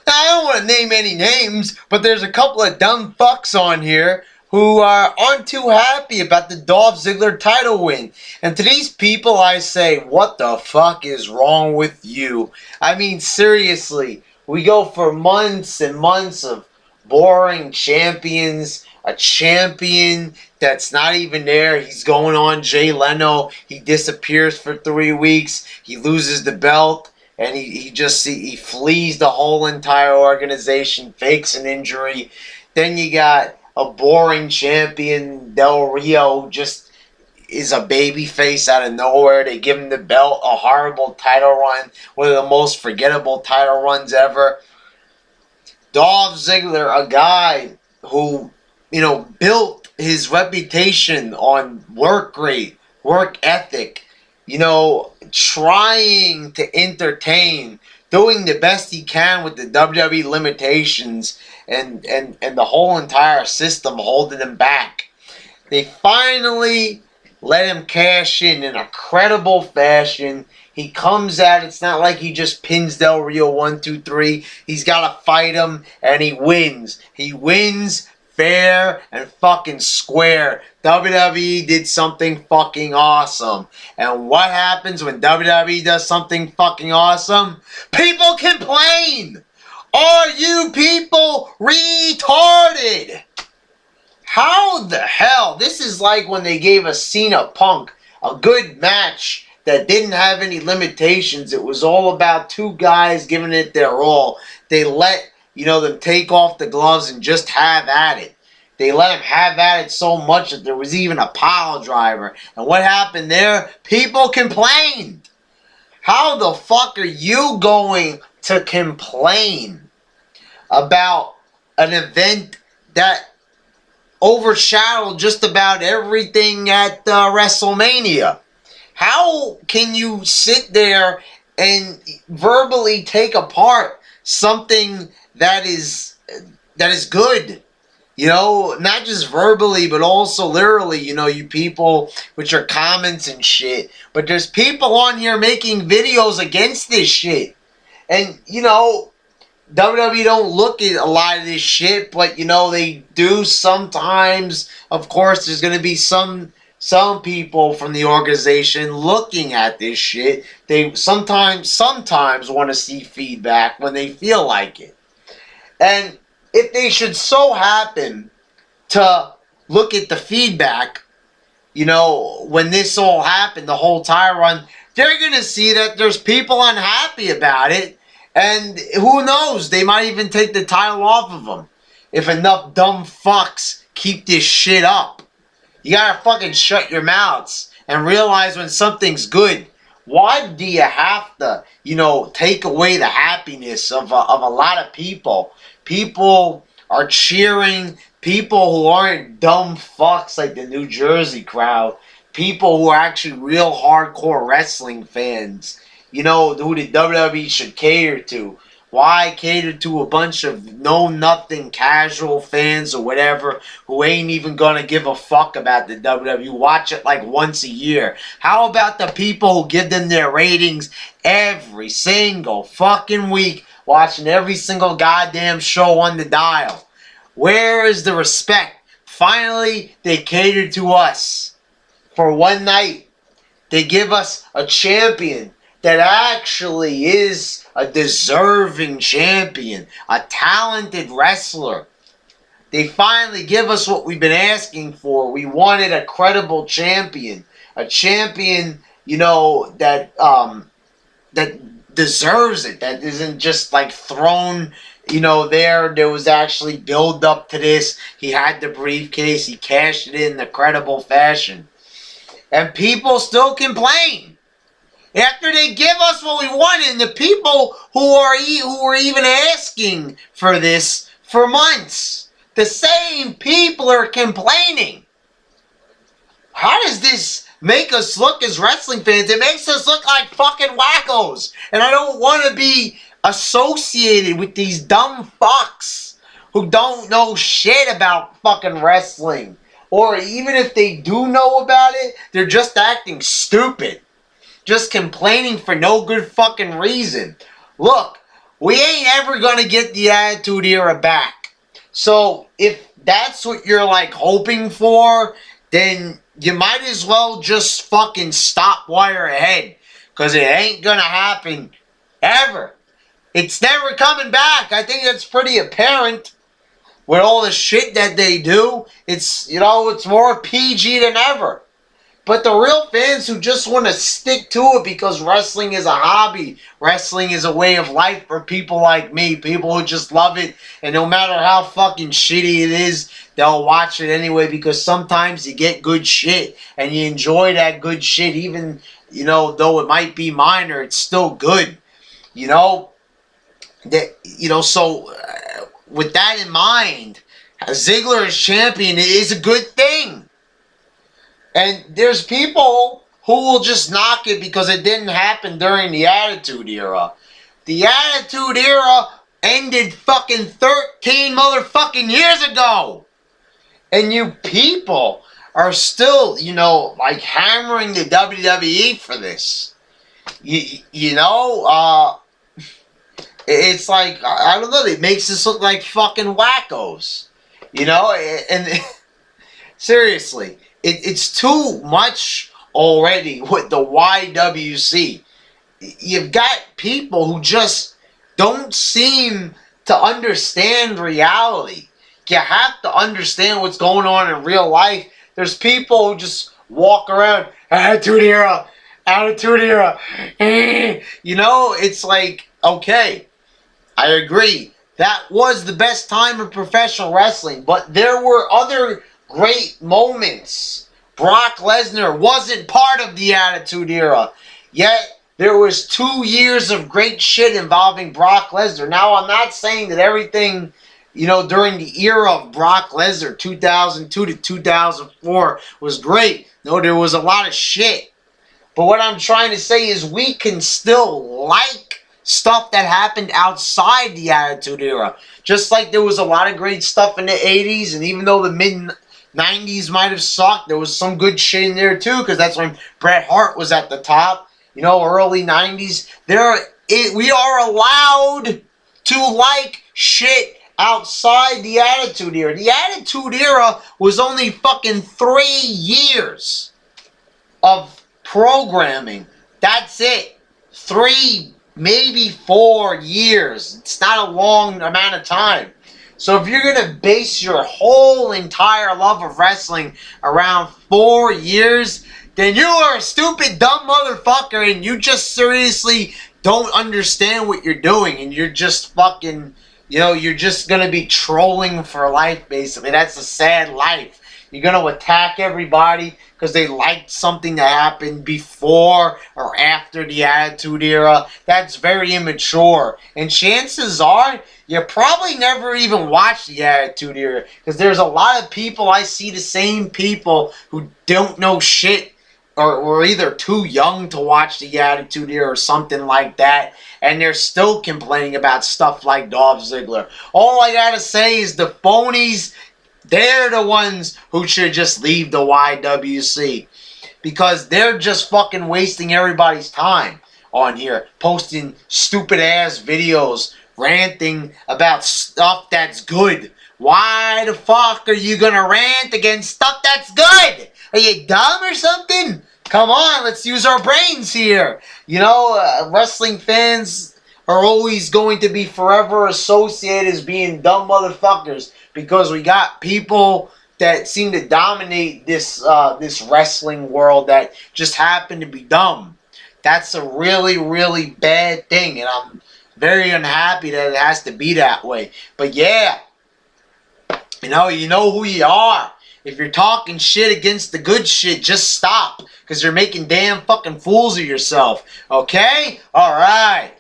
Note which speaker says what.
Speaker 1: Now, I don't want to name any names, but there's a couple of dumb fucks on here who aren't too happy about the Dolph Ziggler title win. And to these people, I say, what the fuck is wrong with you? I mean, seriously, we go for months and months of boring champions. A champion that's not even there. He's going on Jay Leno. He disappears for 3 weeks. He loses the belt. And he flees the whole entire organization, fakes an injury. Then you got a boring champion, Del Rio, who just is a baby face out of nowhere. They give him the belt, a horrible title run, one of the most forgettable title runs ever. Dolph Ziggler, a guy who, built his reputation on work rate, work ethic, trying to entertain, doing the best he can with the WWE limitations and the whole entire system holding him back. They finally let him cash in a credible fashion. He comes out. It's not like he just pins Del Rio 1, 2, 3. He's got to fight him, and he wins. He wins fair and fucking square. WWE did something fucking awesome. And what happens when WWE does something fucking awesome? People complain! Are you people retarded? How the hell? This is like when they gave a Cena Punk a good match that didn't have any limitations. It was all about two guys giving it their all. They let them take off the gloves and just have at it. They let him have at it so much that there was even a pile driver. And what happened there? People complained. How the fuck are you going to complain about an event that overshadowed just about everything at WrestleMania? How can you sit there and verbally take apart something that is good? Not just verbally, but also literally, you people with your comments and shit. But there's people on here making videos against this shit. And, WWE don't look at a lot of this shit, but, they do sometimes. Of course, there's going to be some people from the organization looking at this shit. They sometimes want to see feedback when they feel like it. And if they should so happen to look at the feedback, when this all happened, the whole title run, they're going to see that there's people unhappy about it. And who knows, they might even take the title off of them if enough dumb fucks keep this shit up. You gotta fucking shut your mouths and realize when something's good. Why do you have to, take away the happiness of a lot of people? People are cheering. People who aren't dumb fucks like the New Jersey crowd. People who are actually real hardcore wrestling fans. Who the WWE should cater to. Why cater to a bunch of know-nothing casual fans or whatever who ain't even gonna give a fuck about the WWE? Watch it like once a year. How about the people who give them their ratings every single fucking week, watching every single goddamn show on the dial? Where is the respect? Finally, they cater to us for one night. They give us a champion that actually is a deserving champion, a talented wrestler. They finally give us what we've been asking for. We wanted a credible champion, a champion, that deserves it, that isn't just like thrown, there was actually build up to this. He had the briefcase, he cashed it in a credible fashion. And people still complain. After they give us what we wanted, and the people who were even asking for this for months, the same people are complaining. How does this make us look as wrestling fans? It makes us look like fucking wackos. And I don't want to be associated with these dumb fucks who don't know shit about fucking wrestling. Or even if they do know about it, they're just acting stupid. Just complaining for no good fucking reason. Look, we ain't ever gonna get the Attitude Era back. So if that's what you're like hoping for, then you might as well just fucking stop while you're ahead. Because it ain't gonna happen ever. It's never coming back. I think that's pretty apparent with all the shit that they do. It's, you know, it's more PG than ever. But the real fans who just want to stick to it because wrestling is a hobby, wrestling is a way of life for people like me, people who just love it, and no matter how fucking shitty it is, they'll watch it anyway because sometimes you get good shit and you enjoy that good shit even, you know, though it might be minor, it's still good, you know? That, you know, so with that in mind, Ziggler as champion is a good thing. And there's people who will just knock it because it didn't happen during the Attitude Era. The Attitude Era ended fucking 13 motherfucking years ago. And you people are still, you know, like hammering the WWE for this. You know, it's like, I don't know, it makes us look like fucking wackos. You know, and seriously. It's too much already with the YWC. You've got people who just don't seem to understand reality. You have to understand what's going on in real life. There's people who just walk around, Attitude Era, Attitude Era. You know, it's like, okay, I agree. That was the best time of professional wrestling, but there were other great moments. Brock Lesnar wasn't part of the Attitude Era, yet there was 2 years of great shit involving Brock Lesnar. Now, I'm not saying that everything, you know, during the era of Brock Lesnar, 2002 to 2004, was great. No, there was a lot of shit. But what I'm trying to say is we can still like stuff that happened outside the Attitude Era. Just like there was a lot of great stuff in the 80s, and even though the mid-90s might have sucked, there was some good shit in there too, because that's when Bret Hart was at the top. You know, early 90s. We are allowed to like shit outside the Attitude Era. The Attitude Era was only fucking 3 years of programming. That's it. 3, maybe 4 years. It's not a long amount of time. So if you're going to base your whole entire love of wrestling around 4 years, then you are a stupid, dumb motherfucker and you just seriously don't understand what you're doing and you're just fucking, you know, you're just going to be trolling for life, basically. That's a sad life. You're going to attack everybody because they liked something that happened before or after the Attitude Era. That's very immature. And chances are, you probably never even watched the Attitude Era. Because there's a lot of people, I see the same people who don't know shit or were either too young to watch the Attitude Era or something like that. And they're still complaining about stuff like Dolph Ziggler. All I gotta say is the phonies, they're the ones who should just leave the YWC. Because they're just fucking wasting everybody's time on here. Posting stupid ass videos. Ranting about stuff that's good. Why the fuck are you gonna rant against stuff that's good? Are you dumb or something? Come on, let's use our brains here. You know, wrestling fans are always going to be forever associated as being dumb motherfuckers. Because we got people that seem to dominate this this wrestling world that just happen to be dumb. That's a really, really bad thing, and I'm very unhappy that it has to be that way. But yeah, you know who you are. If you're talking shit against the good shit, just stop. Because you're making damn fucking fools of yourself. Okay? Alright.